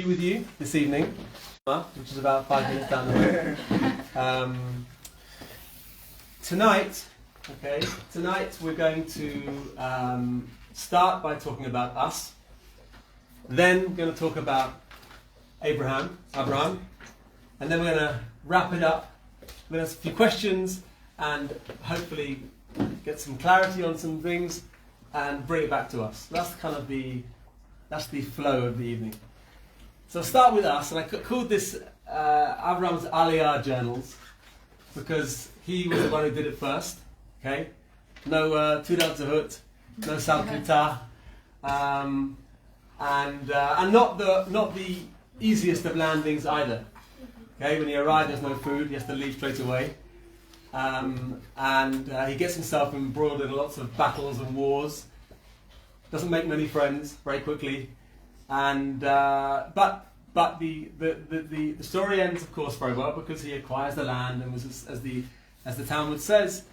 be with you this evening, which is about 5 minutes down the road. Tonight we're going to start by talking about us. Then we're going to talk about Avraham, and then we're going to wrap it up. We're going to ask a few questions and hopefully get some clarity on some things and bring it back to us. That's kind of the flow of the evening. So I'll start with us, and I called this Avraham's Aliyah journals because he was the one who did it first. Okay, no Teudat Zahut, no Sal Klita, and not the easiest of landings either. Okay, when he arrived, there's no food; he has to leave straight away, and he gets himself embroiled in lots of battles and wars. Doesn't make many friends very quickly, and but the story ends, of course, very well because he acquires the land and was as the Talmud says,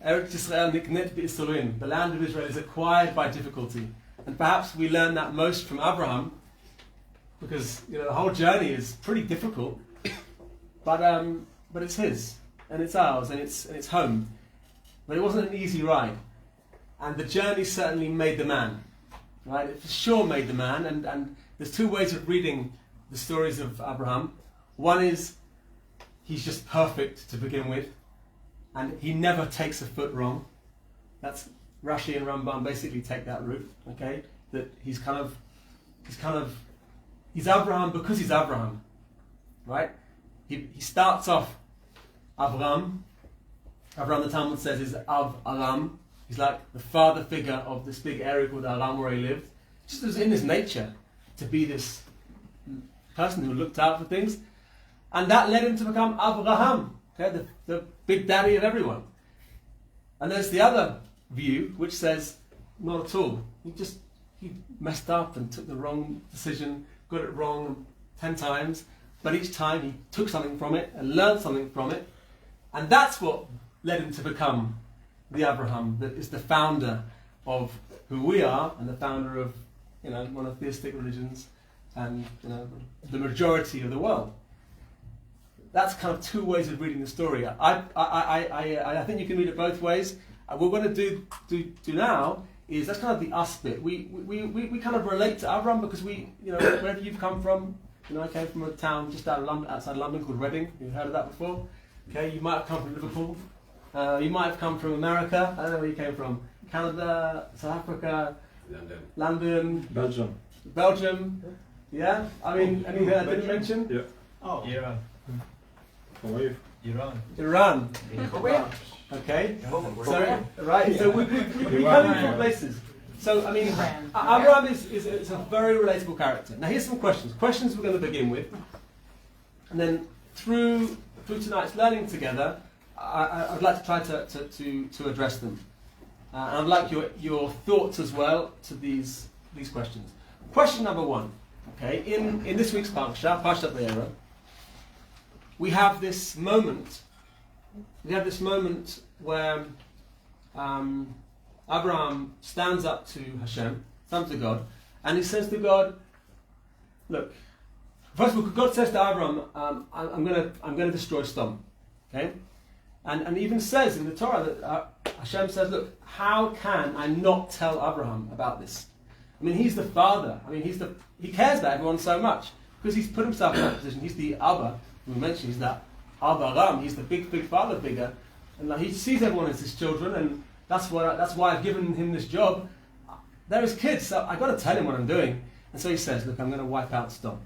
Eretz Yisrael niknet b'Isurin. The land of Israel is acquired by difficulty, and perhaps we learn that most from Avraham, because the whole journey is pretty difficult, but it's his and it's ours and it's home, but it wasn't an easy ride, and the journey certainly made the man. Right, it for sure made the man, and there's two ways of reading the stories of Avraham. One is he's just perfect to begin with, and he never takes a foot wrong. That's Rashi and Rambam basically take that route. Okay, that he's Avraham because he's Avraham, right? He starts off Avraham. Avraham, the Talmud says, is Av Aram. He's like the father figure of this big area called Aram where he lived. Just was in his nature to be this person who looked out for things. And that led him to become Avraham, okay, the big daddy of everyone. And there's the other view which says, not at all. He messed up and took the wrong decision, got it wrong 10 times, but each time he took something from it and learned something from it. And that's what led him to become the Avraham that is the founder of who we are and the founder of monotheistic religions and the majority of the world. That's kind of two ways of reading the story. I think you can read it both ways. What we're going to do now is that's kind of the us bit. We kind of relate to Avraham because wherever you've come from. I came from a town just outside London called Reading. You've heard of that before? Okay, you might have come from Liverpool. You might have come from America. I don't know where you came from. Canada, South Africa, London, Belgium. Yeah. I mean, anything I didn't mention? Yeah. Oh, Iran. How are you? Iran. Okay. So right. So we come from places. So I mean, Avraham is a very relatable character. Now here's some questions. Questions we're going to begin with, and then through tonight's learning together, I'd like to try to address them. And I'd like your thoughts as well to these questions. Question number one. Okay, in this week's Parshat Vayera, we have this moment. Where Abraham stands up to Hashem, stands to God, and he says to God, "Look, first of all, God says to Abraham, I'm going to destroy Sodom." Okay. And even says in the Torah that Hashem says, look, how can I not tell Abraham about this? I mean, he's the father. I mean, he cares about everyone so much because he's put himself in that position. He's the Abba. We mentioned he's that Avraham. He's the big father figure, and he sees everyone as his children, and that's why I've given him this job. They're his kids, so I've got to tell him what I'm doing. And so he says, look, I'm going to wipe out Sodom.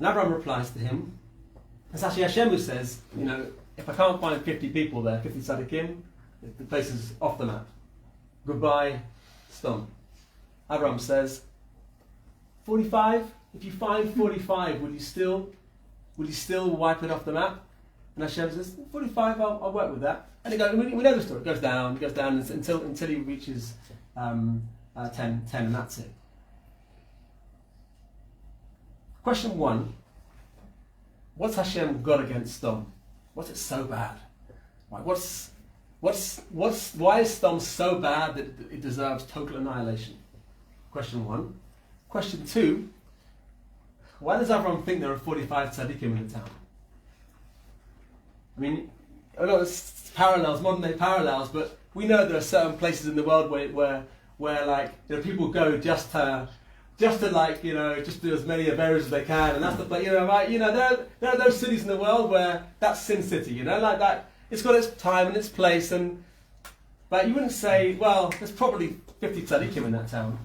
And Abraham replies to him. It's actually Hashem who says, if I can't find 50 people there, 50 tzaddikim, the place is off the map. Goodbye, Sodom. Abraham says, 45? If you find 45, will you still wipe it off the map? And Hashem says, 45, I'll work with that. And we know the story. It goes down until he reaches 10, and that's it. Question one. What's Hashem got against Sodom? What's it so bad? Why is Sodom so bad that it deserves total annihilation? Question one. Question two. Why does Avraham think there are 45 tzaddikim in the town? I mean, a lot of parallels, modern day parallels, but we know there are certain places in the world where like, you know, people go just to like, you know, just do as many Averas as they can, and that's the place, you know, right? You know, there are those cities in the world where that's Sin City, you know, like that. It's got its time and its place, but you wouldn't say, well, there's probably 50 tzaddikim in that town.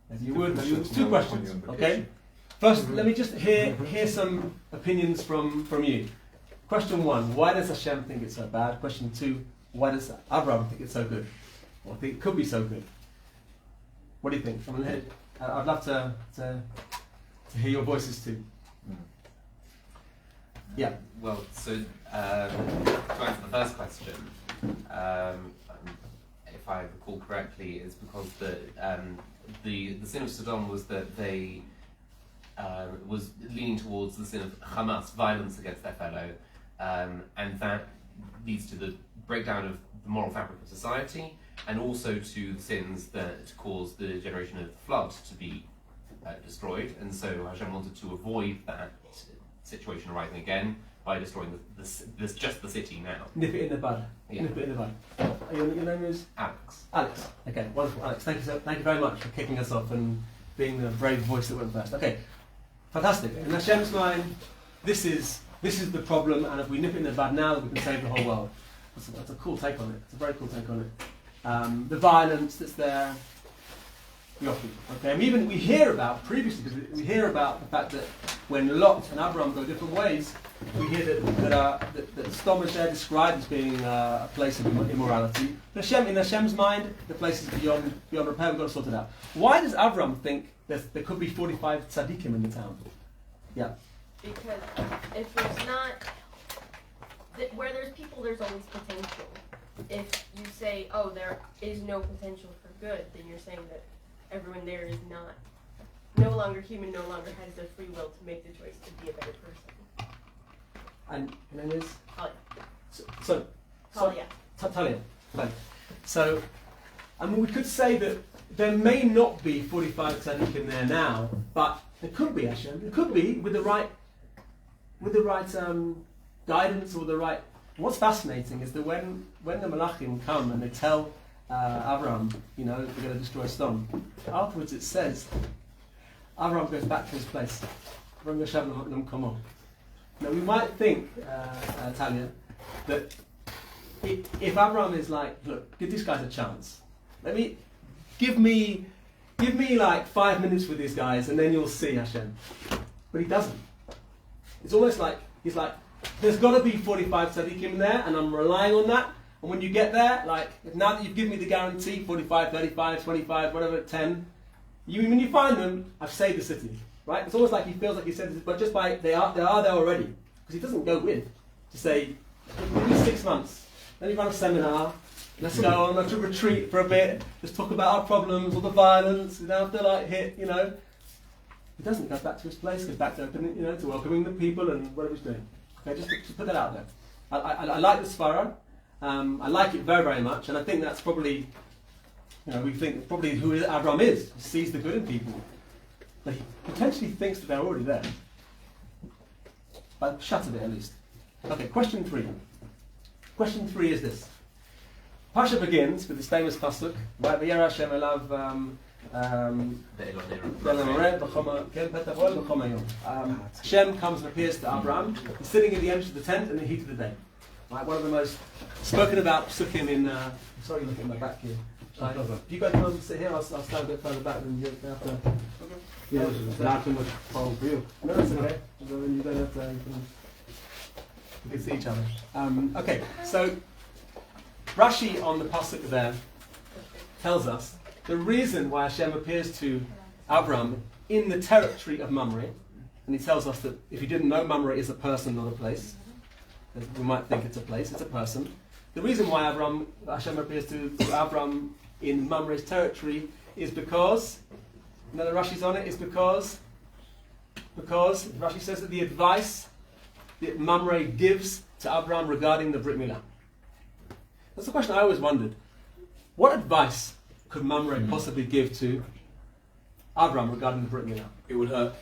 As you would. Two questions, okay? First, let me just hear some opinions from you. Question 1, why does Hashem think it's so bad? Question 2, why does Avraham think it's so good? Or think it could be so good? What do you think? I'd love to hear your voices too. Yeah. Well, so to answer the first question, if I recall correctly, is because the sin of Sodom was that they was leaning towards the sin of Hamas, violence against their fellow, and that leads to the breakdown of the moral fabric of society, and also to the sins that caused the generation of the flood to be destroyed. And so Hashem wanted to avoid that situation arising again by destroying just the city now. Nip it in the bud. Yeah. Nip it in the bud. Your name is? Alex. Alex. Okay, wonderful. Alex, thank you very much for kicking us off and being the brave voice that went first. Okay, fantastic. In Hashem's mind, this is the problem, and if we nip it in the bud now, we can save the whole world. That's a cool take on it. It's a very cool take on it. The violence that's there. Okay, and we hear about previously, because we hear about the fact that when Lot and Abraham go different ways, we hear that Sodom is there described as being a place of immorality. In Hashem's mind, the place is beyond repair. We've got to sort it out. Why does Abraham think there could be 45 tzaddikim in the town? Yeah. Because if there's not, where there's people, there's always potential. If you say, oh, there is no potential for good, then you're saying that everyone there is no longer human, no longer has the free will to make the choice to be a better person. And your name is? Talia. Talia. Right. So, I mean, we could say that there may not be 45 tzaddikim there now, but there could be, Hashem. There could be with the right guidance or the right. What's fascinating is that when the Malachim come and they tell Avraham, you know, they're going to destroy Sodom, afterwards it says Avraham goes back to his place. Now we might think, Talia, that if Avraham is like, look, give these guys a chance. Give me like 5 minutes with these guys, and then you'll see Hashem. But he doesn't. It's almost like he's like, there's got to be 45 tzaddikim there, and I'm relying on that. And when you get there, like, now that you've given me the guarantee, 45, 35, 25, whatever, 10, when you find them, I've saved the city, right? It's almost like he feels like he said this, but just by, they are there already. Because he doesn't go with, to say, give me 6 months, let me run a seminar, let's go on a retreat for a bit, just talk about our problems, all the violence, we don't have to like hit, you know. He doesn't go back to his place, goes back to opening, you know, to welcoming the people and whatever he's doing. Okay, just put that out there. I like the Svara. I like it very, very much, and I think that's probably, you know, we think probably who Avraham is. He sees the good in people, but he potentially thinks that they're already there. By the shut of it, at least. Okay, question 3. Question 3 is this. Pasha begins with this famous pasuk, right? V'yera Hashem elav Hashem comes and appears to Abraham. He's sitting in the entrance of the tent in the heat of the day. Right, one of the most spoken about psukim in. Sorry, look at my back here. Right. Do you guys want to sit here? I'll stand a bit further back than you have to. Yeah, not too much problem for you. No, that's okay. You don't have to. You can see each other. Okay, so Rashi on the pasuk there tells us the reason why Hashem appears to Abraham in the territory of Mamre, and he tells us that if you didn't know, Mamre is a person, not a place. We might think it's a place, it's a person. The reason why Hashem appears to Abraham in Mamre's territory is because, you know, the Rashi's on it, is because Rashi says that the advice that Mamre gives to Abraham regarding the Brit Milah. That's the question I always wondered. What advice could Mamre possibly give to Abraham regarding the Brit Milah? It would hurt.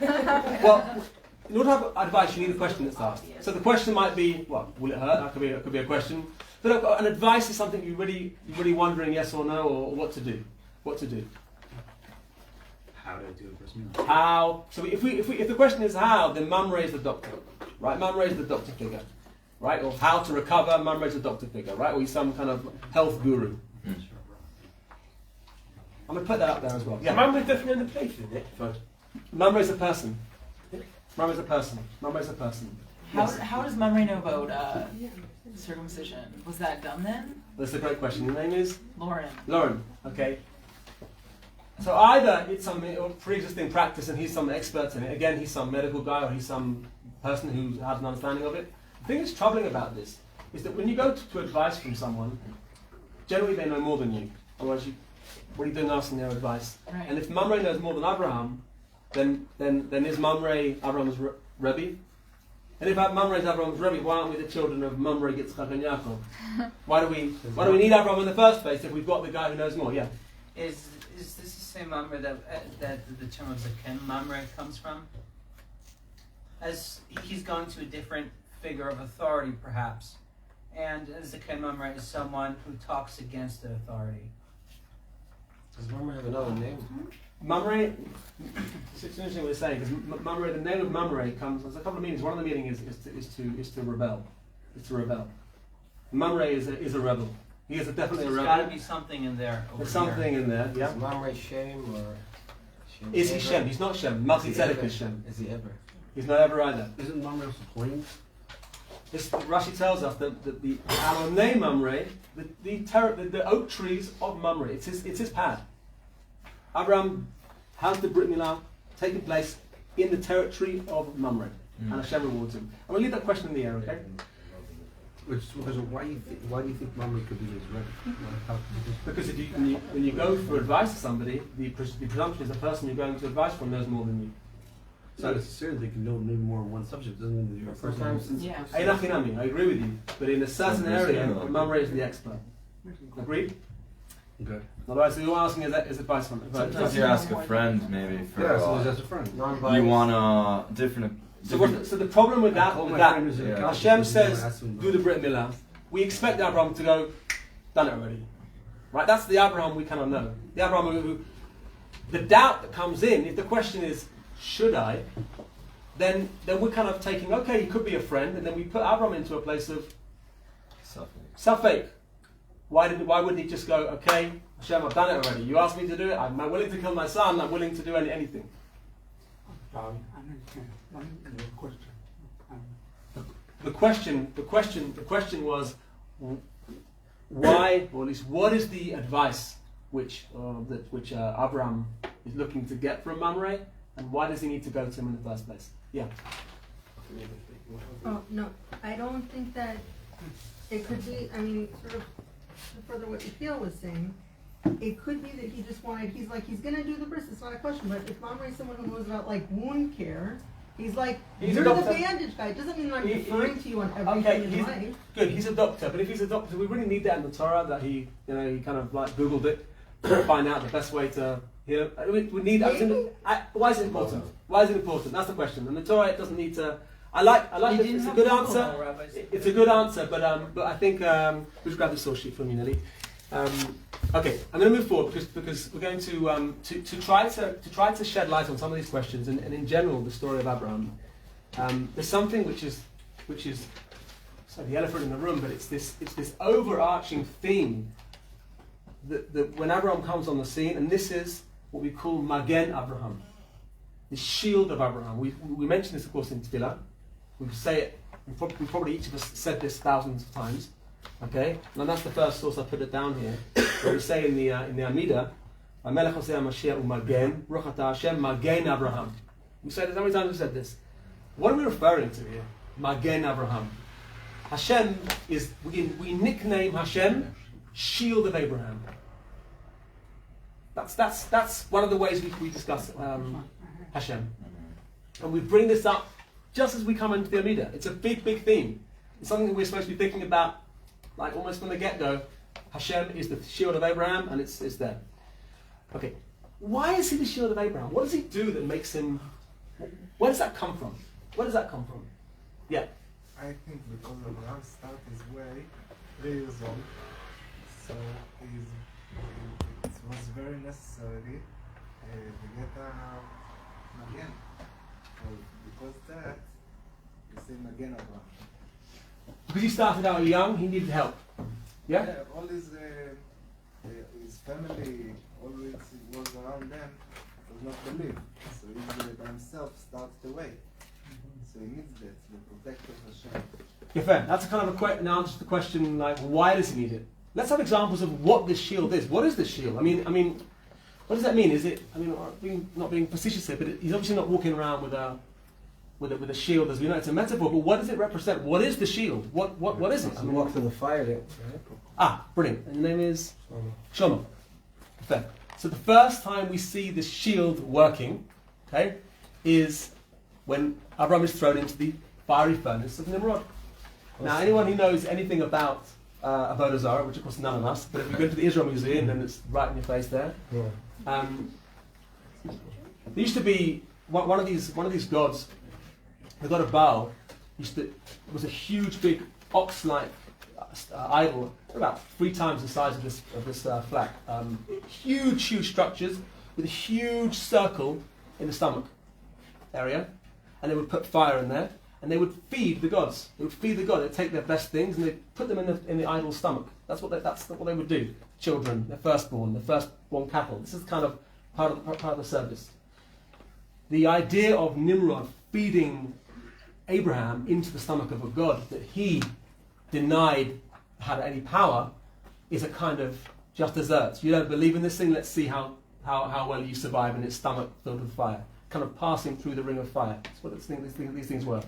Well, in order to have advice, you need a question that's asked. So the question might be, well, will it hurt? That could be a question. But an advice is something you're really wondering yes or no, or what to do. What to do. How do I do it personally? How? So if the question is how, then Mamre is the doctor, right? Mamre is the doctor figure, right? Or how to recover, Mamre is the doctor figure, right? Or he's some kind of health guru. I'm going to put that up there as well. Yeah. Mamre is definitely in the place, isn't it? Mamre is a person. Mamre is a person. Mamre is a person. How does Mamre know about circumcision? Was that done then? That's a great question. Your name is? Lauren. Lauren, okay. So either it's some pre-existing practice and he's some expert in it. Again, he's some medical guy or he's some person who has an understanding of it. The thing that's troubling about this is that when you go to advice from someone, generally they know more than you. Otherwise, what are you doing asking their advice? Right. And if Mamre knows more than Avraham, then is Mamre Avraham's Rebbe? And if Mamre is Avraham's Rebbe, why aren't we the children of Mamre, Yitzchak, and Yaakov? Why do we need Avraham in the first place if we've got the guy who knows more? Yeah. Is this the same Mamre that the term of Zaken Mamre comes from? As he's going to a different figure of authority, perhaps, and Zaken Mamre is someone who talks against the authority. Does Mamre have another name? Mamre, it's interesting what you're saying, because Mamre, the name of Mamre comes, there's a couple of meanings. One of the meanings is to rebel. It's to rebel. Mamre is a rebel. He is definitely a There's rebel. got to be something in there. There's something in there, yeah. Is Mamre Shem or Shem? Is he Shem? He's not Shem. Malki Tzedek is Shem. Is he ever? He's not ever either. Isn't Mamre also plains? Rashi tells us that the Alonei Mamre, the oak trees of Mamre, it's his pad. Abraham has the Brit Milah taking place in the territory of Mamre, and Hashem rewards him. I'm going to leave that question in the air, okay? Why do you think Mamre could be his Rebbe? Because if when you go for advice to somebody, the presumption is the person you're going to advice from knows more than you. So necessarily they can know maybe more on one subject. Doesn't mean that you're a person. Yeah. I agree with you, but in a certain area, Mamre is the expert. Agreed? Okay. Otherwise, so you're asking is advice from Sometimes you ask a friend maybe for Yeah, so that's a friend. you want a different. So the problem with that, Yeah. Hashem says, do the Brit Milah. We expect Abraham to go, done it already. Right? That's the Abraham we cannot know. The Abraham who, the doubt that comes in, if the question is, should I? Then we're kind of taking, okay, he could be a friend, and then we put Abraham into a place of Safek. Why wouldn't he just go, okay, Hashem, I've done it already. You asked me to do it. I'm willing to kill my son. I'm willing to do anything. The question was, why, or at least what is the advice which Abraham is looking to get from Mamre, and why does he need to go to him in the first place? Yeah. Oh, no, I don't think that it could be, I mean, sort of further what Yechiel was saying, it could be that he just wanted, he's going to do the bris, it's not a question, but if Mamre is someone who knows about, wound care, he's like, you're the bandage guy. It doesn't mean I'm referring to you on everything in life. Good, he's a doctor, but if he's a doctor, we really need that in the Torah, that he kind of Googled it to find out the best way to, we need, why is it important? Why is it important? That's the question. And the Torah, it doesn't need to, I like it, it's a good answer. It's a good answer, but I think, we'll just grab the source sheet from you, Nelly. Okay, I'm going to move forward because we're going to try to shed light on some of these questions and in general the story of Abraham. There's something which is the elephant in the room, but it's this overarching theme that when Abraham comes on the scene, and this is what we call Magen Abraham, the shield of Abraham. We mentioned this, of course, in Tefillah. We say it. We probably each of us said this thousands of times. Okay, and that's the first source I put it down here, where we say in the Amidah, "Amelech Hosea Mashiach U'Magen Baruch Atah Hashem Magen Abraham." We said this. How many times we said this? What are we referring to here? Magen Abraham. Hashem is we nickname Hashem Shield of Abraham. That's one of the ways we discuss Hashem, and we bring this up just as we come into the Amidah. It's a big theme. It's something that we're supposed to be thinking about. Like almost from the get-go, Hashem is the shield of Abraham, and it's there. Okay, why is he the shield of Abraham? What does he do that makes him Where does that come from? Where does that come from? Yeah. I think because Abraham started his way 3 years old, so it was very necessary to get Magen. Because that, you say Magen Abraham. Because he started out young, he needed help. Yeah? All his family always was around them, does not believe. So he by himself starts the way. So he needs that, the protector of Hashem. Yeah, fair. That's a kind of an answer to the question, like, why does he need it? Let's have examples of what this shield is. What is this shield? I mean, what does that mean? Is it? I mean, not being facetious here, but he's obviously not walking around with a shield, as we know. It's a metaphor. But what does it represent? What is the shield? What is it? I walk through the fire, right? Ah, brilliant. And your name is Shlomo. Fair. So the first time we see the shield working, okay, is when Avraham is thrown into the fiery furnace of Nimrod. Now, anyone who knows anything about Avodah Zarah, which of course none of us, but if you go to the Israel Museum, then it's right in your face there. Yeah. There used to be one of these gods, the god of Baal, was a huge, big ox-like idol, about 3 times the size of this flat. Huge structures with a huge circle in the stomach area, and they would put fire in there, and they would feed the gods. They would feed the god. They'd take their best things and they'd put them in the idol's stomach. That's what they would do. Children, their firstborn cattle. This is kind of part of the service. The idea of Nimrod feeding Abraham into the stomach of a god that he denied had any power is a kind of just desserts. You don't believe in this thing, let's see how well you survive in its stomach filled with fire. Kind of passing through the ring of fire. That's what these things were.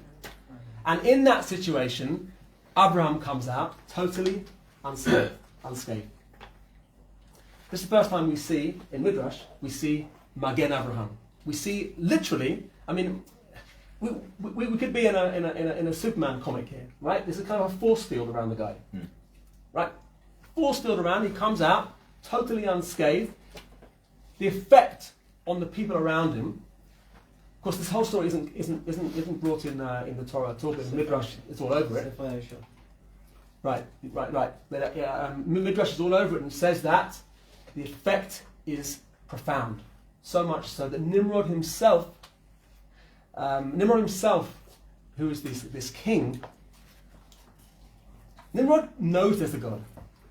And in that situation, Abraham comes out totally unscathed. This is the first time we see, in Midrash, we see Magen Avraham. We see literally, I mean, we could be in a Superman comic here, right? There's a kind of a force field around the guy. Right? Force field around, he comes out totally unscathed. The effect on the people around him, of course, this whole story isn't brought in the Torah at all, but in Midrash it's all over it. Right. Midrash is all over it and says that the effect is profound. So much so that Nimrod himself, who is this king, Nimrod knows there's a God.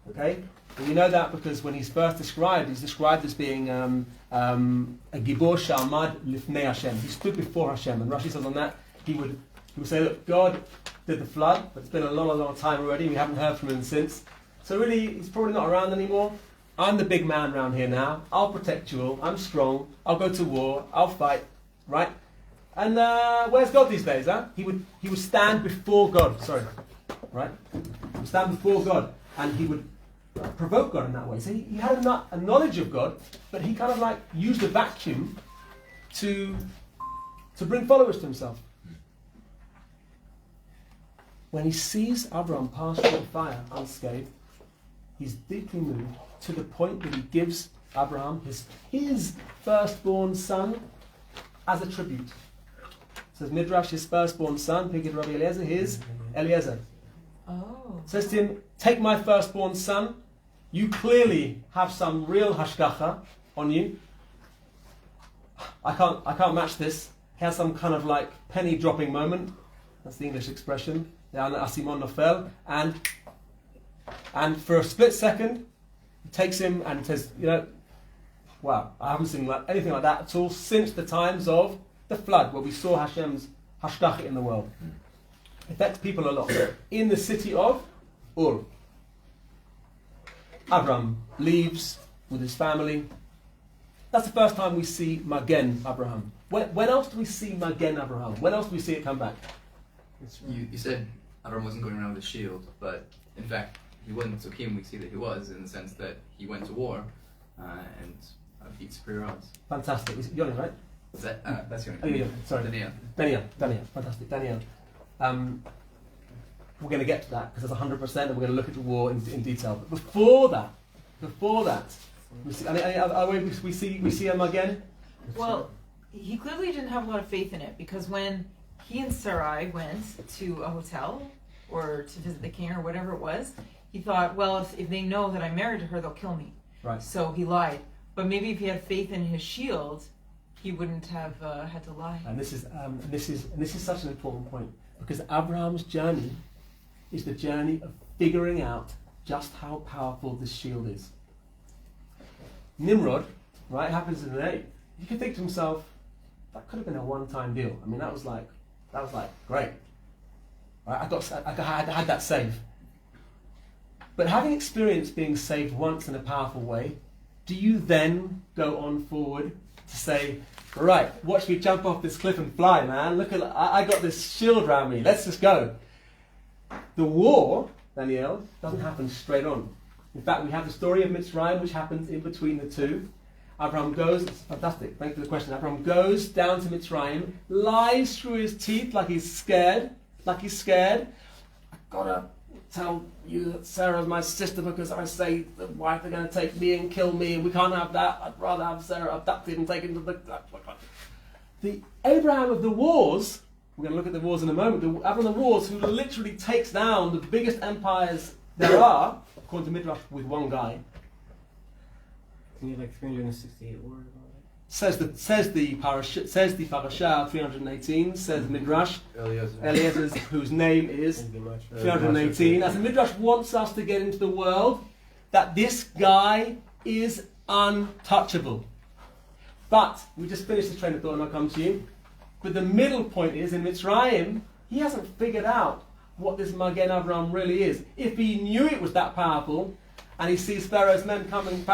Okay? And we know that because when he's first described, he's described as being a Gibor Shamad Lifnei Hashem. He stood before Hashem. And Rashi says on that, he would say, look, God did the flood, but it's been a long time already. We haven't heard from him since. So really, he's probably not around anymore. I'm the big man around here now. I'll protect you all. I'm strong. I'll go to war. I'll fight. Right? And where's God these days, huh? He would stand before God. Sorry. Right? He would stand before God. And he would provoke God in that way. So he had a knowledge of God, but he kind of like used a vacuum to bring followers to himself. When he sees Abraham pass through the fire unscathed, he's deeply moved to the point that he gives Abraham his firstborn son as a tribute. Says Midrash, his firstborn son, Pigid Rabbi Eliezer, his Eliezer. Oh. Says to him, take my firstborn son. You clearly have some real hashgacha on you. I can't match this. He has some kind of like penny dropping moment. That's the English expression. Asimon nofel, and for a split second, he takes him and says, wow, I haven't seen anything like that at all since the times of the flood, where we saw Hashem's hashgacha in the world. It affects people a lot. In the city of Ur, Abraham leaves with his family. That's the first time we see Magen Abraham. When else do we see Magen Abraham? When else do we see it come back? You said Abraham wasn't going around with a shield, but in fact, he wasn't so keen. We see that he was, in the sense that he went to war and beat superior odds. Fantastic. Is it Yoni, right? Is that, that's Yoni. Oh, yeah, sorry. Daniel. Fantastic. Daniel. We're going to get to that because there's 100%, and we're going to look at the war in detail. But before that, we see, we see him again. Well, he clearly didn't have a lot of faith in it, because when he and Sarai went to a hotel or to visit the king or whatever it was, he thought, well, if they know that I'm married to her, they'll kill me. Right. So he lied. But maybe if he had faith in his shield, he wouldn't have had to lie. And this is such an important point, because Abraham's journey is the journey of figuring out just how powerful this shield is. Nimrod, right, happens in the day. You could think to himself, that could have been a one-time deal. I mean, that was like great. Right, I had that save. But having experienced being saved once in a powerful way, do you then go on forward to say, right, watch me jump off this cliff and fly, man. Look at, I got this shield around me. Let's just go. The war, Danielle, doesn't happen straight on. In fact, we have the story of Mitzrayim, which happens in between the two. Abraham goes, it's fantastic, thank you for the question. Abraham goes down to Mitzrayim, lies through his teeth like he's scared. I've got to tell you that Sarah's my sister, because I say the wife are going to take me and kill me, and we can't have that. I'd rather have Sarah abducted and taken to the Abraham of the wars. We're going to look at the wars in a moment. The Abraham of the wars, who literally takes down the biggest empires there are, according to Midrash, with one guy. You need like 368 words about it. Says the parasha 318. Says Midrash Eliezer, whose name is 318. As the Midrash wants us to get into the world, that this guy is untouchable. But we just finished the train of thought, and I'll come to you. But the middle point is, in Mitzrayim, he hasn't figured out what this Magen Avraham really is. If he knew it was that powerful, and he sees Pharaoh's men come and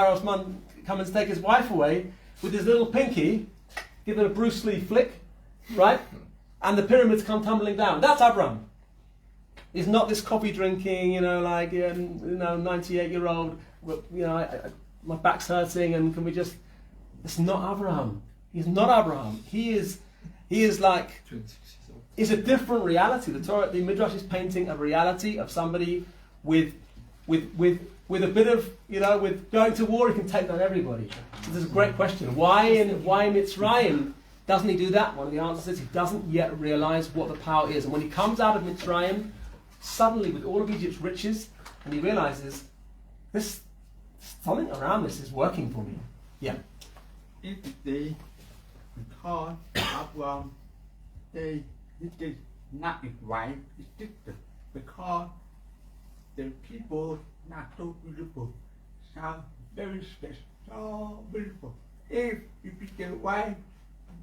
take his wife away with his little pinky, give it a Bruce Lee flick, right? And the pyramids come tumbling down. That's Avraham. He's not this coffee drinking, 98-year-old. My back's hurting, and can we just? It's not Avraham. He's not Avraham. He is like. It's a different reality. The Midrash is painting a reality of somebody with a bit of, with going to war, he can take down everybody. So this is a great question. Why in Mitzrayim doesn't he do that? One of the answers is he doesn't yet realize what the power is. And when he comes out of Mitzrayim, suddenly with all of Egypt's riches, and he realizes this something around this is working for me. Yeah. If they call Abraham, they did not his wife, his sister, because the people not so beautiful, sound very special, so beautiful. If you pick their wife,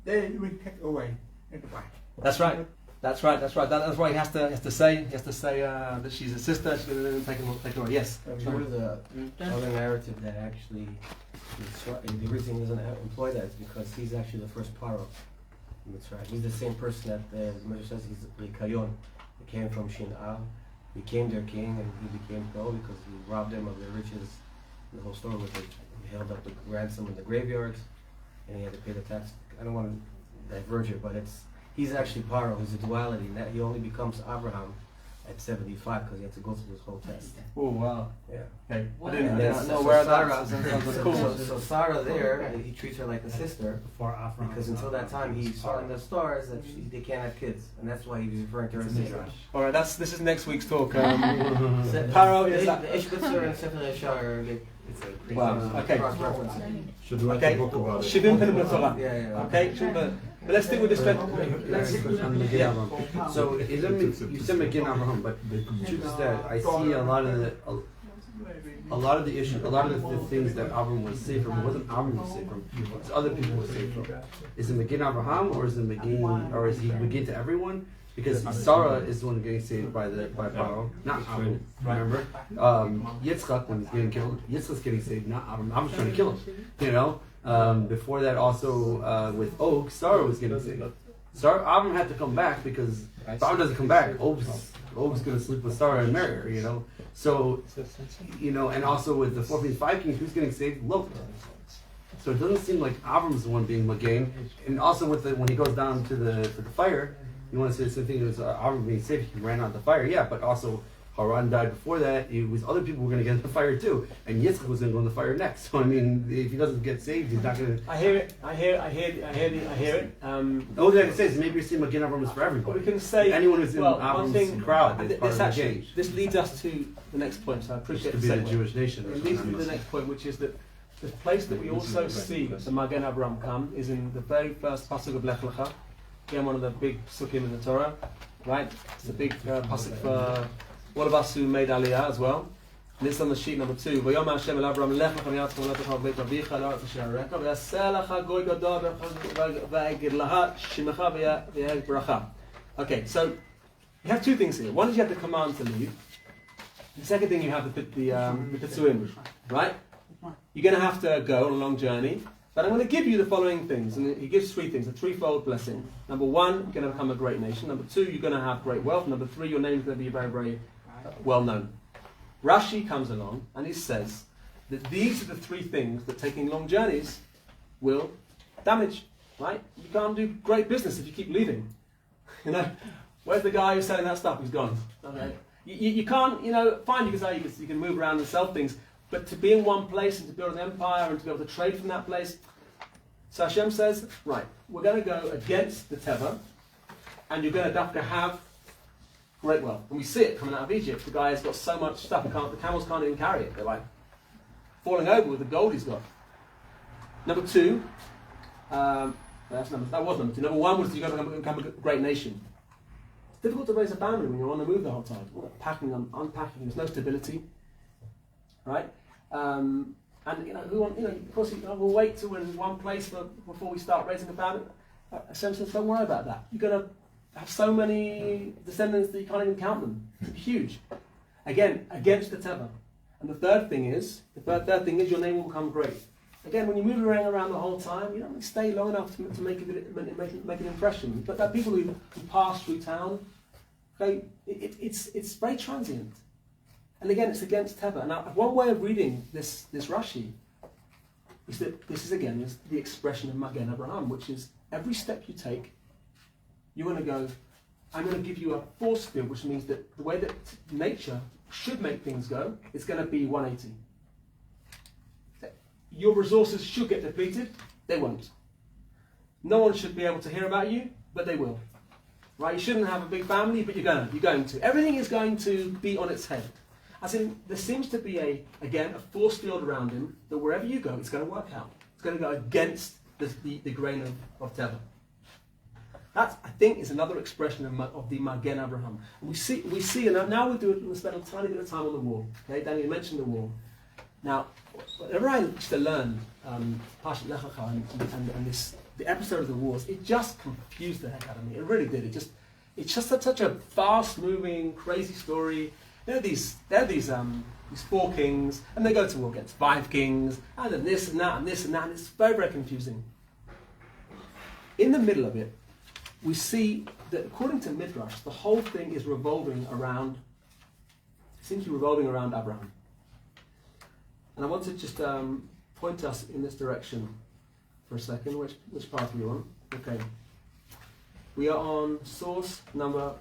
they will take away the wife. That's right. That's why he has to say that she's a sister. She's going to take her away. Yes. Remember the other narrative that actually the reason he doesn't employ that is because he's actually the first paro. That's right. He's the same person that the Moshe says he's Kayon. He came from Shin'al, became their king, and he became pro because he robbed them of their riches. The whole story was that he held up the ransom in the graveyards, and he had to pay the tax. I don't want to diverge it, but he's actually Paro. He's a duality. And that he only becomes Abraham at 75 because he had to go through this whole test. Oh wow! Yeah. Okay. So Sarah there, he treats her like a sister because until that time he saw in the stars that they can't have kids, and that's why he was referring to her as sister. All right, this is next week's talk. Paro is the Ishbitzer and Sefer Yashar. It's a crazy cross reference. Should we write a book about it? Shivim Penim Torah. Yeah. Okay, but let's stick with this. So you said Magen Avraham, but the truth is that I see a lot of the issues, a lot of the things that Avraham was saved from. It wasn't Avraham was saved from; it was other people were saved from. Is it Magen Avraham, or is he Magen to everyone? Because Sarah is the one getting saved by Paro, not Avraham. Remember, Yitzchak, when he's getting killed, Yitzchak's getting saved, not Avraham. Avram's trying to kill him. Before that, also with Og, Sarah was getting saved. Avraham had to come back because if Avraham doesn't come back, Og's going to sleep with Sarah and marry her. So and also with the 4 kings, 5 kings, who's getting saved? Lot. So it doesn't seem like Avram's the one being Magen. And also when he goes down to the fire. You want to say the same thing as Avram being saved, he ran out of the fire, yeah, but also Haran died before that. It was other people were going to get in the fire too, and Yitzchak was going to go in the fire next. So I mean, if he doesn't get saved, he's not going to. I hear it. The only thing I can say is maybe you're saying Magen Avraham is for everybody. We can say anyone who's in Avram's crowd. This leads us to the next point. So I appreciate to be the Jewish nation. It leads me to the next point, which is that the place that we also see the Magen Avraham come is in the very first pasuk of Lech Lecha. Again, one of the big pasukim in the Torah, right? It's a big pasuk for all of us who made Aliyah as well. And this is on the sheet number 2. V'yomer Hashem el Avraham lech lecha mi'aretz moletecha v'beit avicha la'aretz asher areka v'yaseh lecha goy gadol v'eged laha shimecha v'yeheg bracha. Okay, so you have two things here. One is you have the command to leave. The second thing you have the pitzuim, right? You're going to have to go on a long journey, but I'm going to give you the following things. And he gives 3 things, a threefold blessing. Number 1, you're going to become a great nation. Number 2, you're going to have great wealth. Number 3, your name is going to be very, very well known. Rashi comes along and he says that these are the 3 things that taking long journeys will damage, right? You can't do great business if you keep leaving. You know, where's the guy who's selling that stuff? He's gone. Okay. You can't, fine, you can say you can move around and sell things, but to be in one place and to build an empire and to be able to trade from that place. So Hashem says, right, we're going to go against the Teva, and you're going to have great wealth. And we see it coming out of Egypt. The guy has got so much stuff, the camels can't even carry it. They're like falling over with the gold he's got. Number 2, that was number 2. Number 1 was you're going to become a great nation. It's difficult to raise a family when you're on the move the whole time. Packing and unpacking, there's no stability, right? And of course, we'll wait till we're in one place before we start raising a family. Hashem says, don't worry about that. You're going to have so many descendants that you can't even count them. It's huge. Again, against the Teva. And the third thing is your name will become great. Again, when you move around the whole time, you don't really stay long enough to make an impression. But there are people who pass through town. Okay, it's very transient. And again, it's against Teva. Now, one way of reading this Rashi is that this is again the expression of Magen Avraham, which is every step you take, you're going to go, I'm going to give you a force field, which means that the way that nature should make things go, it's going to be 180. Your resources should get depleted, they won't. No one should be able to hear about you, but they will. Right? You shouldn't have a big family, but you're going to. Everything is going to be on its head. As in, there seems to be a force field around him that wherever you go, it's going to work out. It's going to go against the grain of Teva. That, I think, is another expression of the Magen Avraham. And we see, and now we'll spend a tiny bit of time on the wall. Okay, Danny, you mentioned the wall. Now, whenever I used to learn Parshat Lech Lecha and the episode of the wars, it just confused the heck out of me. It really did. It's just such a fast-moving, crazy story. There are these 4 kings, and they go to war against 5 kings, and then this and that, and this and that, and it's very, very confusing. In the middle of it, we see that according to Midrash, the whole thing is revolving around Abraham. And I want to just point us in this direction for a second. Which part are we on? Okay. We are on source number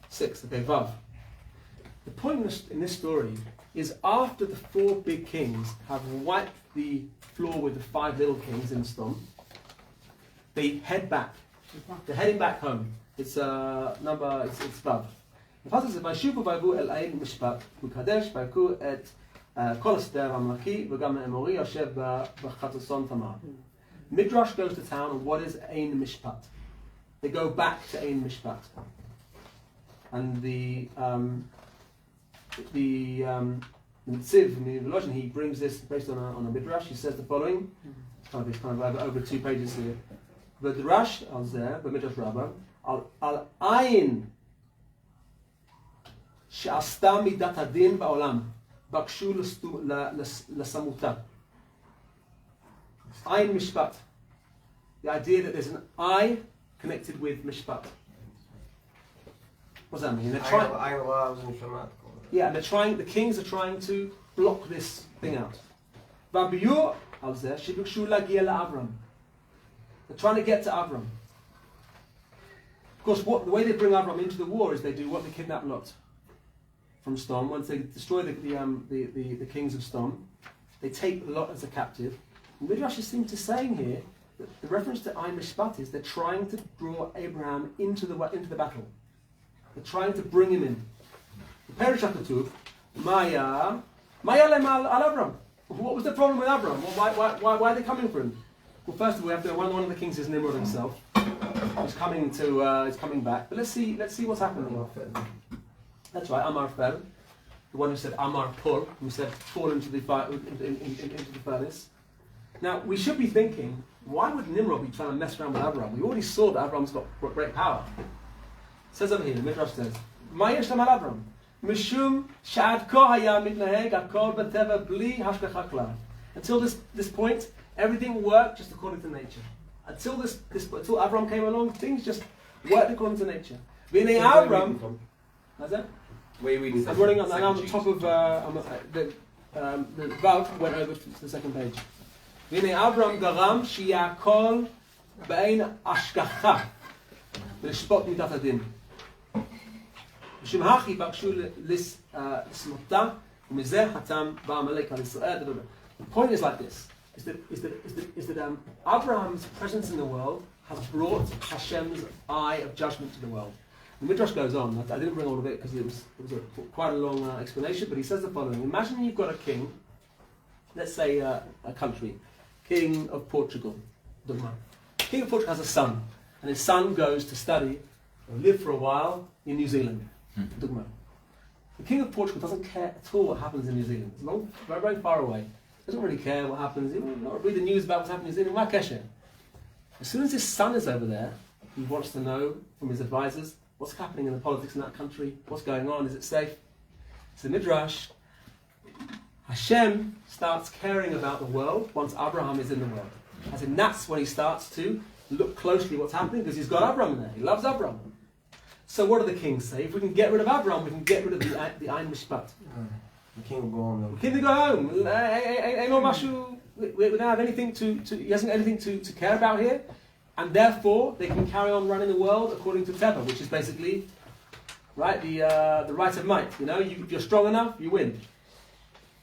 6. Okay, Vav. The point in this story is after the 4 big kings have wiped the floor with the 5 little kings in the storm, they head back. They're heading back home. It's Vav. The passage says, "Vayishuvu vayvu el ein mishpat u'kadesh vayku et kol haster ha'malaki v'gam ha'emori yoshev b'chatzason tamar." Midrash goes to town on what is ein mishpat. They go back to ein mishpat, and the Tziv, the Volozhin, he brings this based on a Midrash. He says the following. It's kind of over 2 pages here. V'drash al zeh b'Midrash Rabbah al ayin she'asta midat hadin ba'olam bakshu lasamuta. Ayin mishpat. The idea that there's an eye connected with mishpat. What does that mean? They're trying. The kings are trying to block this thing out. V'abiur al zeh she'bikshu lagia la'Avram. They're trying to get to Avraham. Of course, the way they bring Avraham into the war is they do what? They kidnap Lot. from Sdom, once they destroy the kings of Sdom, they take Lot as a captive. And Midrash seems to saying here that the reference to Ein Mishpat is they're trying to draw Abraham into the battle. They're trying to bring him in. The Perish HaKatuv, Maya lem al Avraham. What was the problem with Abraham? Why are they coming for him? Well, first of all, we have to, one of the kings is Nimrod himself. He's coming back. But let's see what's happening. That's right, Amar fell. The one who said Amar Pul, who said fall into the fire, into the furnace. Now we should be thinking, why would Nimrod be trying to mess around with Abraham? We already saw that Abraham's got great power. It says over here, the Midrash says, Ma yesh lam al Abraham, mishum sha'ad ko haya mitnaheg akol b'teva bli hashgacha klal. Until this point, everything worked just according to nature. Until Abraham came along, things just worked according to nature. V'nei Abraham, how's that? Where we I'm running on. I'm on the top of the Vav went over to the second page. V'nei Avraham garam sheyakol b'ein ashgacha v'lishpot midat hadin. Mishum hachi bakshu lismota u'mizeh hatam ba'amalek al Yisrael. The point is like this: is that Abraham's presence in the world has brought Hashem's eye of judgment to the world. The Midrash goes on. I didn't bring all of it because it was quite a long explanation, but he says the following. Imagine you've got a king, let's say a country, King of Portugal. King of Portugal has a son, and his son goes to study or live for a while in New Zealand. The King of Portugal doesn't care at all what happens in New Zealand. It's very, very far away. Doesn't really care what happens. He will not read the news about what's happening in New Zealand. As soon as his son is over there, he wants to know from his advisors what's happening in the politics in that country, what's going on, is it safe? So Midrash, Hashem starts caring about the world once Abraham is in the world. As in, that's when he starts to look closely what's happening because he's got Abraham there. He loves Abraham. So what do the kings say? If we can get rid of Abraham, we can get rid of the Ein Mishpat. The king will go home. The king will go home. We don't have anything he hasn't anything to care about here. And therefore, they can carry on running the world according to Teva, which is basically, right, the right of might. You know, if you're strong enough, you win.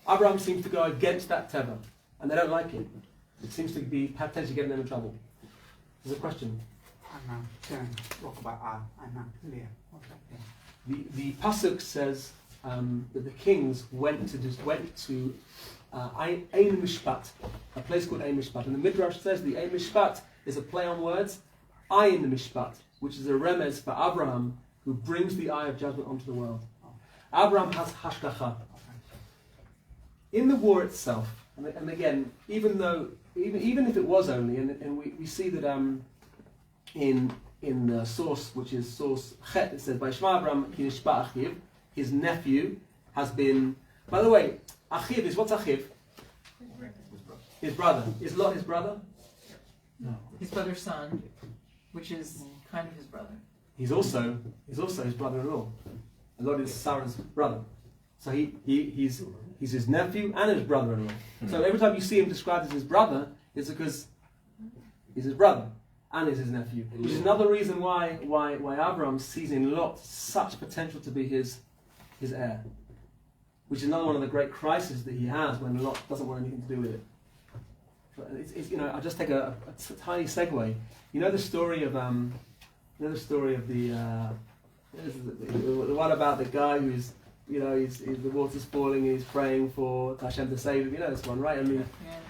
Abraham seems to go against that Teva, and they don't like it. It seems to be potentially getting them in trouble. There's a question. The pasuk says that the kings went to Ein Mishpat, a place called Ein Mishpat, and the Midrash says the Ein Mishpat is a play on words, Ein Mishpat, which is a remez for Abraham, who brings the eye of judgment onto the world. Abraham has hashgacha. In the war itself, and again, even if it was only, and we see that in the source, which is source Chet, it says, Vayishma Abraham ki nishba achiv, his nephew has been, by the way, achiv is, what's achiv? His brother. Is Lot his brother? No. His brother's son, which is kind of his brother. He's also his brother-in-law. Lot is Sarah's brother. So he's his nephew and his brother-in-law. So every time you see him described as his brother, it's because he's his brother and he's his nephew. Which is another reason why Abraham sees in Lot such potential to be his heir. Which is another one of the great crises that he has when Lot doesn't want anything to do with it. I'll just take a tiny segue. You know the story of the one about the guy who's the water's falling and he's praying for Hashem to save him. You know this one, right? I mean,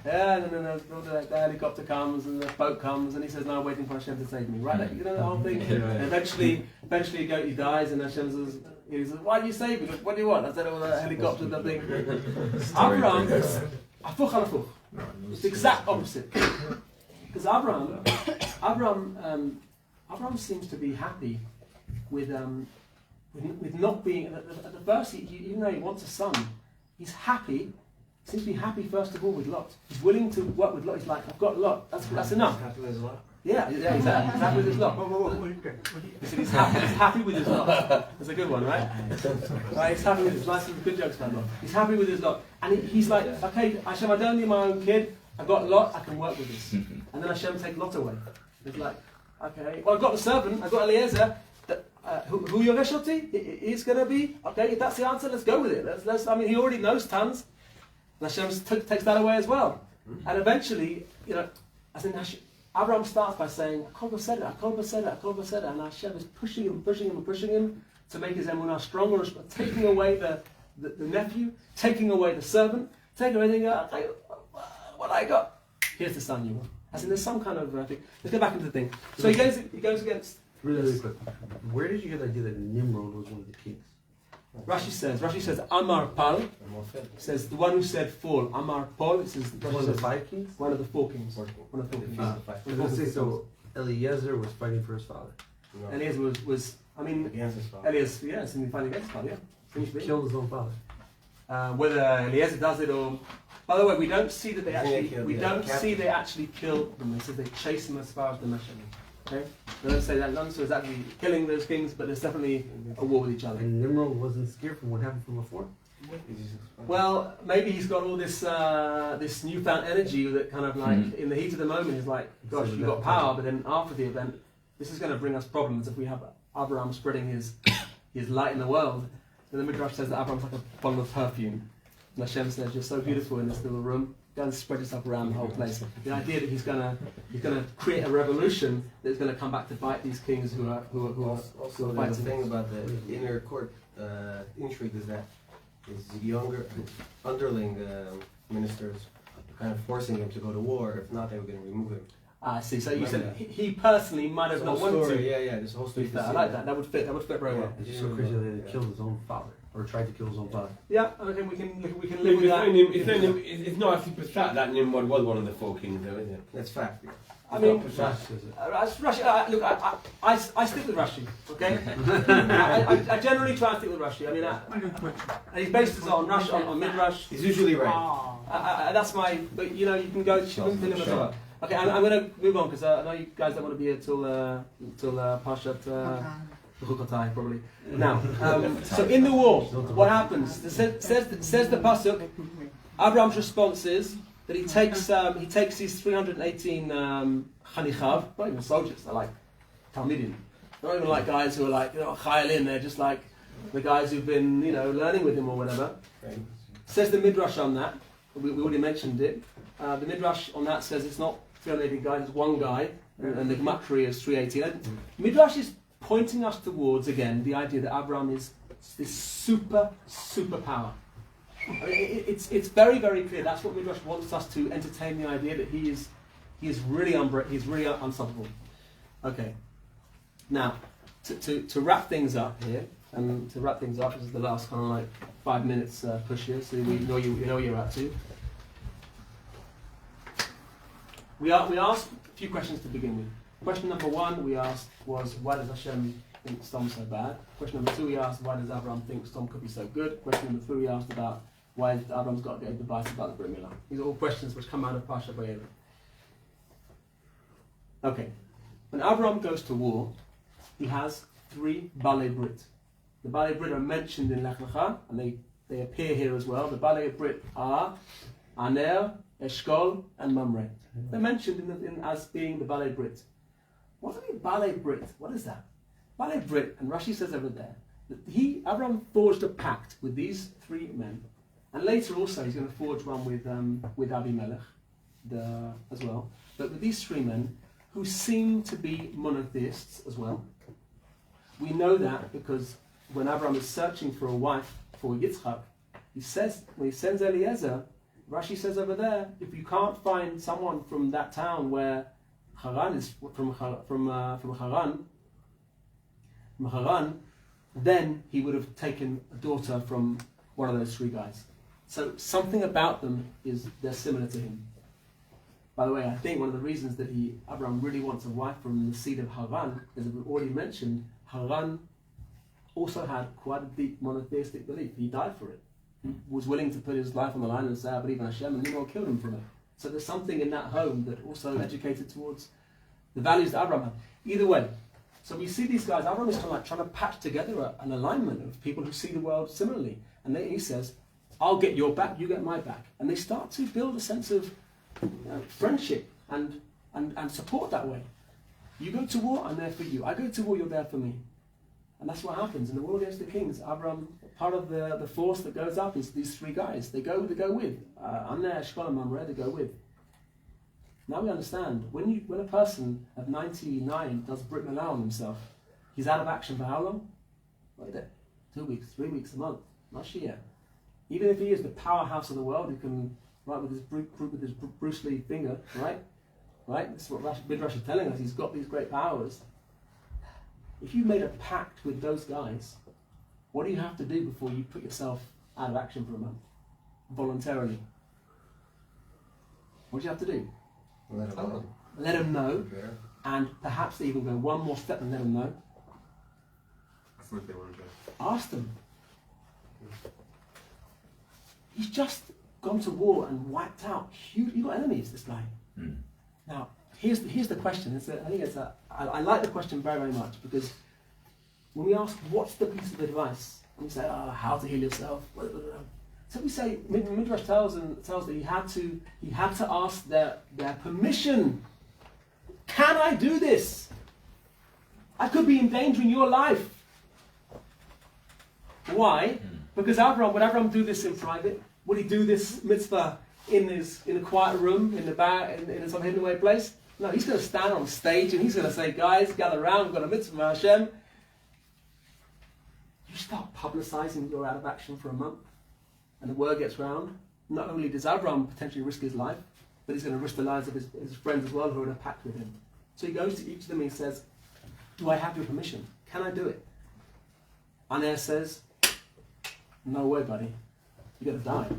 and then the helicopter comes and the boat comes and he says, "No, I'm waiting for Hashem to save me." Right? You know the whole thing. And eventually he dies and Hashem says, he says, "Why do you save me? What do you want?" I said, "Oh, the helicopter, the thing." Abraham, afuch al afuch. It's the exact opposite. Because Abraham seems to be happy with not being at the first. Even though he wants a son, he's happy. Seems to be happy first of all with Lot. He's willing to work with Lot. He's like, I've got Lot. That's enough. Happy with his lot? Yeah, exactly. He's happy with his Lot. He said he's happy with his Lot. That's a good one, right? Right. He's happy with his Lot. Good jokes about Lot. He's happy with his Lot, and he's like, okay, Hashem, I don't need my own kid. I've got Lot. I can work with this. And then Hashem take Lot away. It's like, okay, well, I've got the servant. I've got Eliezer. who Yoresh Oti? He's going to be, okay, if that's the answer, let's go with it. I mean, he already knows tons. And Hashem takes that away as well. And eventually, as in Abraham starts by saying, Akol Baseda, and Hashem is pushing him to make his emunah stronger, taking away the nephew, taking away the servant, taking away everything. Okay, what I got? Here's the son you want. As in, there's some kind of thing. Let's go back into the thing. So he goes against. Really quick. Where did you get the idea that Nimrod was one of the kings? Rashi says Amar Pal. Says the one who said fall. Amar Pal. It says one of the 5 kings. One of the 4 kings. One of the 4 kings. So Eliezer was fighting for his father. No. Eliezer was. I mean, against his father. Eliezer, yes, and he fighting against his father. Yeah. He killed his own father. Whether Eliezer does it or. By the way, we don't see that they actually kill them. They said they chase them as far as the Meshach. Okay? They don't say that none, so it's actually killing those kings, but there's definitely a war with each other. And Nimrod wasn't scared from what happened from before? Well, maybe he's got all this this newfound energy that kind of like, in the heat of the moment, is like, gosh, you've got power, but then after the event, this is going to bring us problems if we have Avraham spreading his light in the world. And the Midrash says that Avraham's like a bottle of perfume. And Hashem says, you're so beautiful in this little room. Go and spread yourself around the whole place. The idea that he's gonna create a revolution that's gonna come back to bite these kings who are also the thing about the inner court intrigue is that his younger underling ministers are kind of forcing him to go to war. If not, they were going to remove him. I see. So you said he personally might have not wanted to. Yeah. This whole story. I like that. That would fit very well. It's just so crazy that he killed his own father. Or tried to kill his own father. Yeah, okay, we can live with that. It's not actually Pesach that Nimrod was one of the 4 kings, though, is it? That's fact. I mean, Rashi, look, I stick with Rashi, okay? I generally try and stick with Rashi. I mean, and he's based his on Rashi, on Midrash. He's usually right. That's my, but you can go to him as well. Okay, I'm going to move on because I know you guys don't want to be here till Parshat. Probably. Now, so in the war, what happens? Says the pasuk. Abraham's response is that he takes these 318 chanichav, not even soldiers. They're like talmidim. They're not even like guys who are like chayalin. They're just like the guys who've been learning with him or whatever. Says the midrash on that. We already mentioned it. The midrash on that says it's not 318 guys. It's one guy, and the gematria is 318. Midrash is pointing us towards, again, the idea that Abraham is this super power. I mean, it's very, very clear. That's what Midrash wants us to entertain, the idea that he is really unstoppable. Okay. Now, to wrap things up here, this is the last kind of like 5 minutes push here, so we know you're up to. We asked a few questions to begin with. Question number 1 we asked was, why does Hashem think Stom's so bad? Question number 2 we asked, why does Avraham think Stom could be so good? Question number 3 we asked about, why Avraham's got to get advice about the Brit Milah. These are all questions which come out of Parshat Vayera. Okay, when Avraham goes to war, he has 3 Balei Brit. The Balei Brit are mentioned in Lech Lecha, and they appear here as well. The Balei Brit are Aner, Eshkol, and Mamre. They're mentioned as being the Balei Brit. What do you mean Balei Brit? What is that? Balei Brit, and Rashi says over there, that Avraham forged a pact with these 3 men, and later also he's going to forge one with Abimelech as well. But with these 3 men, who seem to be monotheists as well. We know that because when Avraham is searching for a wife for Yitzchak, he says, when he sends Eliezer, Rashi says over there, if you can't find someone from that town where Haran is from Haran, then he would have taken a daughter from one of those 3 guys. So something about them they're similar to him. By the way, I think one of the reasons that Abraham really wants a wife from the seed of Haran, as we've already mentioned, Haran also had quite a deep monotheistic belief. He died for it. He was willing to put his life on the line and say, I believe in Hashem, and Nimrod killed him from it. So there's something in that home that also educated towards the values that Abraham had. Either way, so we see these guys, Abraham is kind of like trying to patch together an alignment of people who see the world similarly. And then he says, I'll get your back, you get my back. And they start to build a sense of friendship and support that way. You go to war, I'm there for you. I go to war, you're there for me. And that's what happens in the war against the kings. Avraham, part of the force that goes up is these three guys. They go with. Amner, Eshkol, and Mamre, they go with. Now we understand, when a person at 99 does Brit Milah on himself, he's out of action for how long? Right there. 2 weeks, 3 weeks, a month, not a year. Even if he is the powerhouse of the world, he can, right, with his Bruce Lee finger, right? Right? This is what Midrash is telling us. He's got these great powers. If you made a pact with those guys, what do you have to do before you put yourself out of action for a month? Voluntarily. What do you have to do? Let them know. And perhaps they even go one more step and let them know. Ask them. He's just gone to war and wiped out huge. You've got enemies, this guy. Now, here's the question. I like the question very, very much, because when we ask what's the piece of advice, and we say, how to heal yourself. So we say, Midrash tells that he had to ask their permission. Can I do this? I could be endangering your life. Why? Because would Avraham do this in private? Would he do this mitzvah in a quiet room, in some hidden away place? No, he's going to stand on stage and he's going to say, guys, gather around, we've got a mitzvah from Hashem. You start publicizing you're out of action for a month, and the word gets round. Not only does Avraham potentially risk his life, but he's going to risk the lives of his friends as well who are in a pact with him. So he goes to each of them and he says, do I have your permission? Can I do it? Aner says, no way, buddy. You're going to die.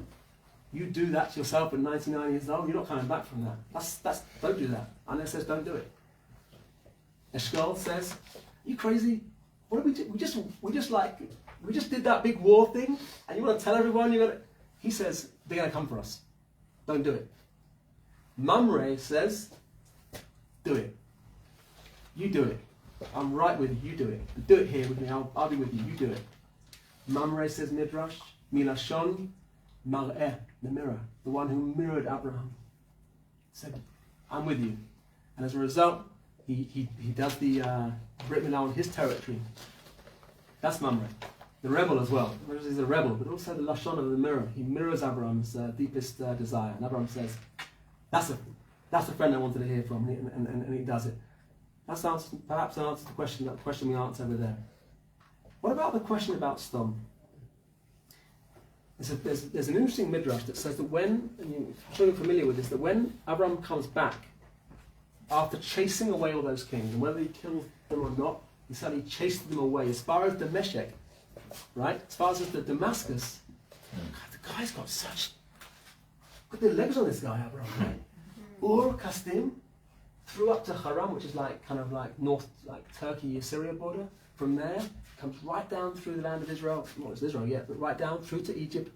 You do that to yourself at 99 years old, you're not coming back from that. Don't do that. Aner says, don't do it. Eshkol says, you crazy? What did we do? We just did that big war thing, and you want to tell everyone you're going to... He says, they're going to come for us. Don't do it. Mamre says, do it. You do it. I'm right with you, you do it. Do it here with me, I'll be with you, you do it. Mamre says, Midrash, Milashon, Mar'eh, the mirror, the one who mirrored Abraham, said, I'm with you. And as a result, he does the Brit Milah on his territory. That's Mamre. The rebel as well. He's a rebel, but also the Lashon of the mirror. He mirrors Abraham's deepest desire. And Abraham says, that's a friend I wanted to hear from, and he does it. That's perhaps answers the question we answered over there. What about the question about Sdom? There's an interesting midrash that says that when, and I'm sure you're familiar with this, that when Abraham comes back, after chasing away all those kings, and whether he killed them or not, he suddenly chased them away. As far as Damascus, right? As far as the Damascus, God, the guy's got such good legs on this guy, Abraham, right? Ur Kasdim, through up to Haran, which is kind of like north, like Turkey, Syria border. From there, comes right down through the land of Israel. Not it's Israel yet, but right down through to Egypt,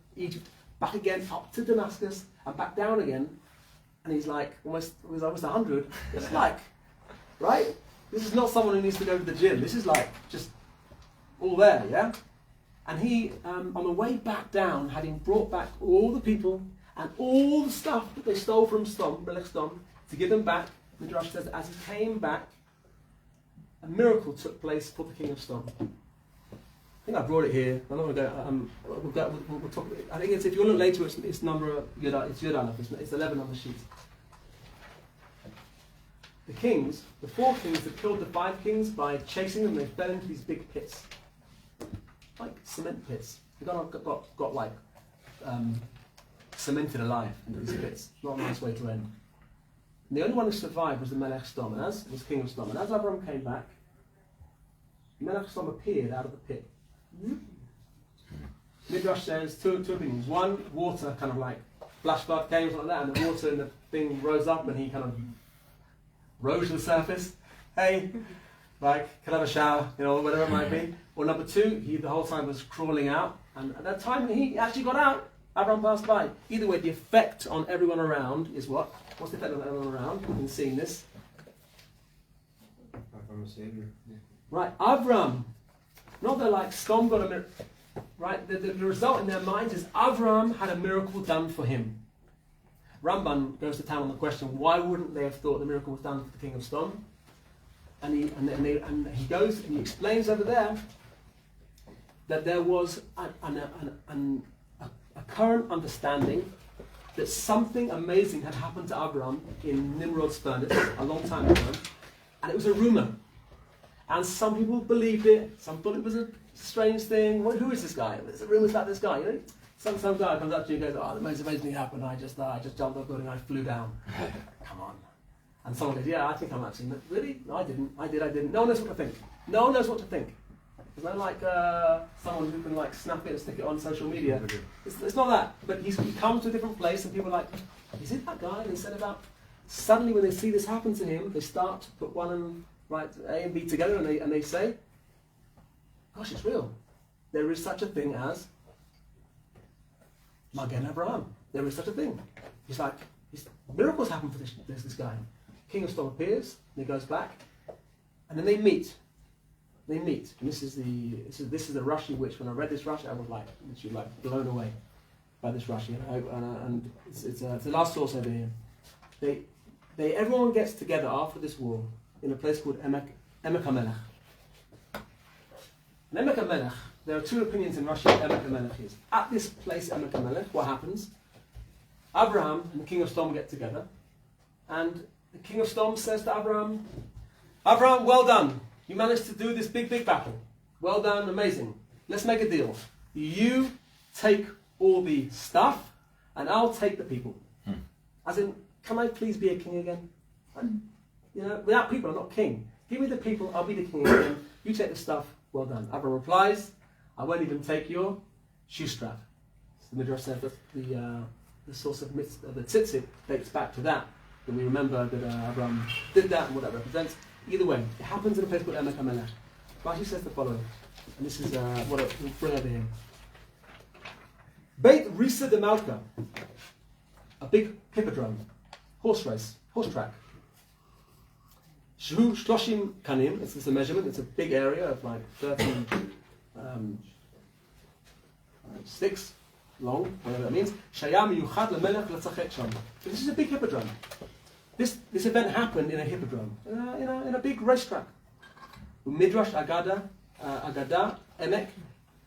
back again up to Damascus, and back down again. And he's like almost 100. It's like, right? This is not someone who needs to go to the gym. This is like just all there, yeah? And he, on the way back down, having brought back all the people and all the stuff that they stole from Melech Sdom, to give them back, Midrash says, as he came back, a miracle took place for the king of Sdom. I think I brought it here. I'm not going to go. We'll talk. I think if you look later, it's number it's Yud. It's 11 on the sheet. The kings, the 4 kings that killed the 5 kings by chasing them, they fell into these big pits, like cement pits. They got like cemented alive into these pits. Not a nice way to end. And the only one who survived was the Melech Sdom, and was king of Sdom. And as Abraham came back, Melech Sdom appeared out of the pit. Midrash says two opinions. One, water kind of like flash flood came, something like that, and the water in the thing rose up, and he kind of rose to the surface. Hey, like, can I have a shower? You know, whatever it might be. Or number 2, he the whole time was crawling out, and at that time when he actually got out, Abraham passed by. Either way, the effect on everyone around is what? What's the effect on everyone around in seeing this? Avraham, a savior. Yeah. Right, Avraham. Not that like Sdom got a miracle. Right, the result in their minds is Avraham had a miracle done for him. Ramban goes to town on the question, why wouldn't they have thought the miracle was done for the king of Sdom? And he goes and he explains over there that there was a current understanding that something amazing had happened to Avraham in Nimrod's furnace a long time ago, and it was a rumor. And some people believed it, some thought it was a strange thing. Well, who is this guy? There's rumors about this guy, you know? Some guy comes up to you and goes, oh, the most amazing thing happened, I just jumped off the building, I flew down. Come on. And someone goes, yeah, I think I'm actually, really? No, I didn't. I didn't. No one knows what to think. No one knows what to think. It's not like someone who can like snap it and stick it on social media. It's not that. But he comes to a different place and people are like, is it that guy? And he said about, suddenly when they see this happen to him, they start to put one and right A and B together and they say, gosh, it's real. There is such a thing as Magen Avraham. There is such a thing. He's like, miracles happen for this guy. King of Storm appears, and he goes back, and then they meet. They meet, and this is the Rashi which, when I read this Rashi, I was like, literally like blown away by this Rashi, and it's the last source over here. Everyone gets together after this war in a place called Emek HaMelech. And Emek HaMelech, there are two opinions in Rashi what Emek HaMelech is. At this place, Emek HaMelech, what happens? Avraham and the king of Sodom get together, and the king of Sodom says to Avraham, Avraham, well done. You managed to do this big battle. Well done, amazing. Let's make a deal. You take all the stuff, and I'll take the people. As in, can I please be a king again? You know, without people, I'm not king. Give me the people, I'll be the king again. You take the stuff, well done. Avraham replies, I won't even take your shoe strap. So the Midrash says that the source of the tzitzit dates back to that. And we remember that Avraham did that and what that represents. Either way, it happens in a place called Emek HaMelech. Rashi says the following, and this is what we'll bring over here. Beit Risa de Malka, a big hippodrome, horse track. Shhu Shloshim Kanim, it's a measurement, it's a big area of like 30 sticks long, whatever that means. Shayam Yuchad LeMelech L'Tzachet Sham. So this is a big hippodrome. This event happened in a hippodrome, in a big racetrack. Midrash Agada Emek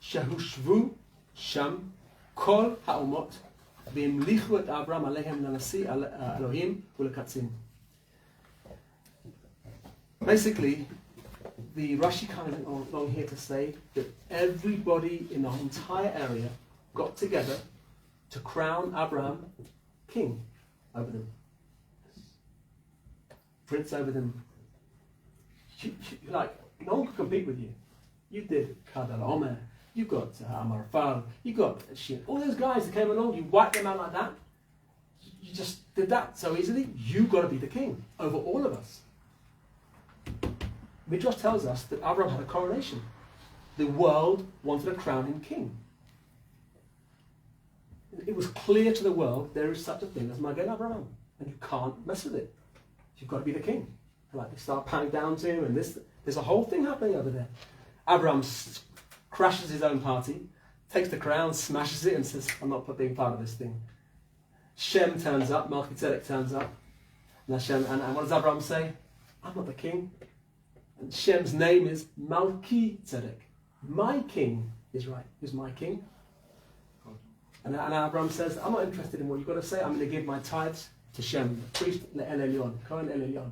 Shehushvu Sham Kol Ha'omot V'imlichu et Avraham Alehem Lanasi Elohim Ulekatzim. Basically, the Rashi comes along here to say that everybody in the entire area got together to crown Avraham king over them. Prince over them. Like, no one could compete with you. You did Kadal Omer, you got Amar Fal, you got Shiur. All those guys that came along, you wiped them out like that. You just did that so easily. You got to be the king over all of us. Midrash tells us that Avraham had a coronation. The world wanted to crown him king. It was clear to the world there is such a thing as Magen Avraham, and you can't mess with it. You've got to be the king. Like, they start bowing down to him, and there's a whole thing happening over there. Abraham crashes his own party, takes the crown, smashes it, and says, I'm not being part of this thing. Shem turns up, Melchizedek turns up, and what does Abraham say? I'm not the king. And Shem's name is Melchizedek. My king is right. Who's my king? And Abraham says, I'm not interested in what you've got to say. I'm going to give my tithes to Shem, the priest, El Elyon, Kohen El Elyon.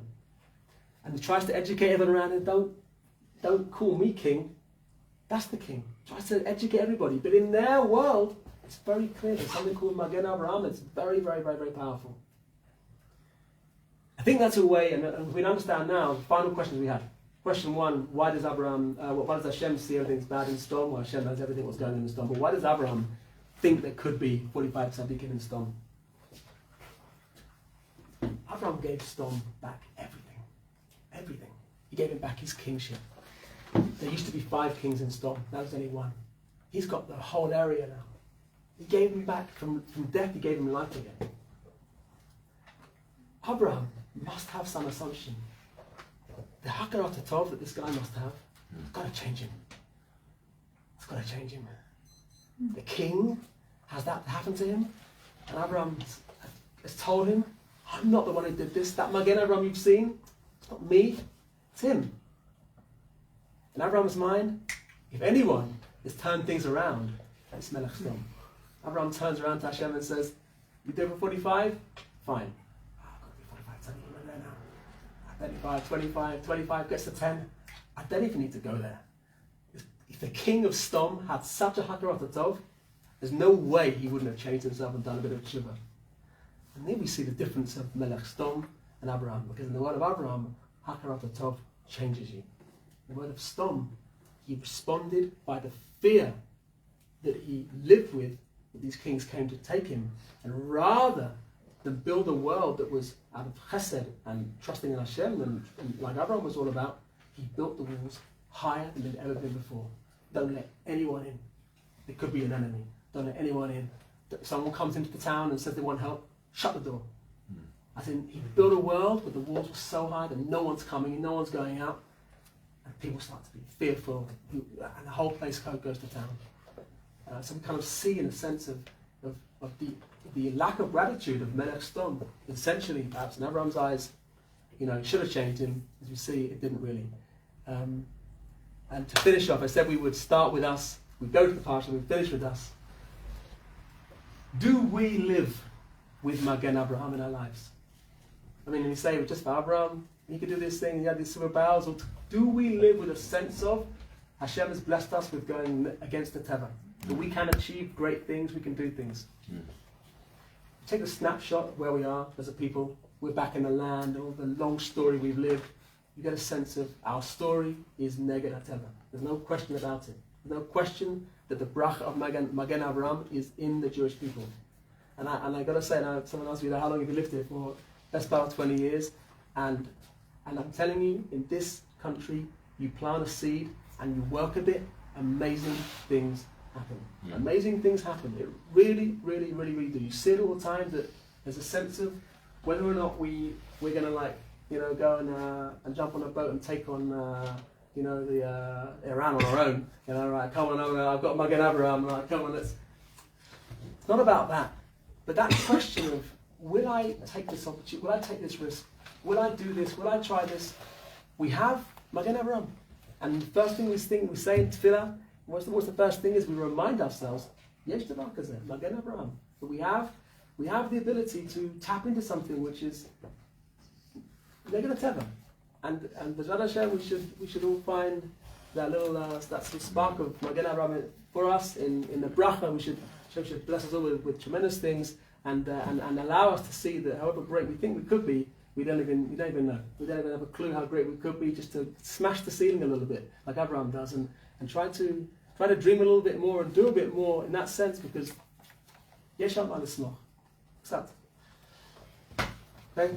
And he tries to educate everyone around him. Don't call me king. That's the king. Tries to educate everybody. But in their world, it's very clear. There's something called Magen Avraham. It's very, very, very, very powerful. I think that's a way, and we understand now, the final questions we had. Question one, why does Hashem see everything's bad in Sodom? Well, Hashem knows everything what's going on in Sodom. But why does Avraham think there could be 45 tzaddikim in Sodom? Avraham gave Sodom back everything. Everything. He gave him back his kingship. There used to be 5 kings in Sodom. Now there's only 1. He's got the whole area now. He gave him back from death, he gave him life again. Abraham must have some assumption. The Hakarat Tov that this guy must have, it's got to change him. It's got to change him. The king has that happen to him, and Abraham has told him, I'm not the one who did this. That Magen Avraham you've seen, it's not me, it's him. In Abraham's mind, if anyone has turned things around. It's Melech Sdom. Avraham turns around to Hashem and says, "You do it for 45? Fine. I've got to be 45, tell me I'm there now. 35, 25, 25, gets to 10. I don't even need to go there. If the king of Sdom had such a hakarat tov, there's no way he wouldn't have changed himself and done a bit of tshuva." And then we see the difference of Melech Sdom and Abraham, because in the word of Abraham, hakarat tov changes you. In the word of Sdom, he responded by the fear that he lived with, that these kings came to take him, and rather than build a world that was out of chesed and trusting in Hashem, and like Abraham was all about, he built the walls higher than they'd ever been before. Don't let anyone in. It could be an enemy. Don't let anyone in. If someone comes into the town and says they want help, shut the door. I think he built a world where the walls were so high that no one's coming in, no one's going out, and people start to be fearful, and the whole place goes to town. So we kind of see, in a sense, of the lack of gratitude of Melech Sdom. Essentially, perhaps in Abraham's eyes, it should have changed him. As we see, it didn't really. And to finish off, I said we would start with us. We'd go to the parsha, we'd finish with us. Do we live with Magen Avraham in our lives? I mean, you say, just for Abraham, he could do this thing, he had these superpowers. Or do we live with a sense of Hashem has blessed us with going against the Teva? That we can achieve great things, we can do things. Take a snapshot of where we are as a people. We're back in the land, all the long story we've lived. You get a sense of our story is Neged HaTeva. There's no question about it. There's no question that the bracha of Magen Avraham is in the Jewish people. And I got to say, now someone asked me, how long have you lived here for? Best part of 20 years. And I'm telling you, in this country, you plant a seed and you work a bit, amazing things happen. Amazing things happen. It really, really, really, really do. You see it all the time, that there's a sense of whether or not we're going to go and jump on a boat and take on the Iran on our own. Right, come on, I've got Magen Avraham, right, come on, let's. It's not about that. But that question of, will I take this opportunity, will I take this risk, will I do this, will I try this? We have Magen Avraham. And the first thing we say in Tefillah, what's the first thing is we remind ourselves, Yesh Davar Kazeh, Magen Avraham. That we have the ability to tap into something which is Neged HaTeva. And B'ezrat Hashem, we should all find that little that sort of spark of Magen Avraham for us in the bracha. Hashem should bless us all with tremendous things and allow us to see that however great we think we could be, we don't even know. We don't even have a clue how great we could be, just to smash the ceiling a little bit, like Avraham does, and try to dream a little bit more and do a bit more in that sense, because Yesh al ma lismoch. Okay?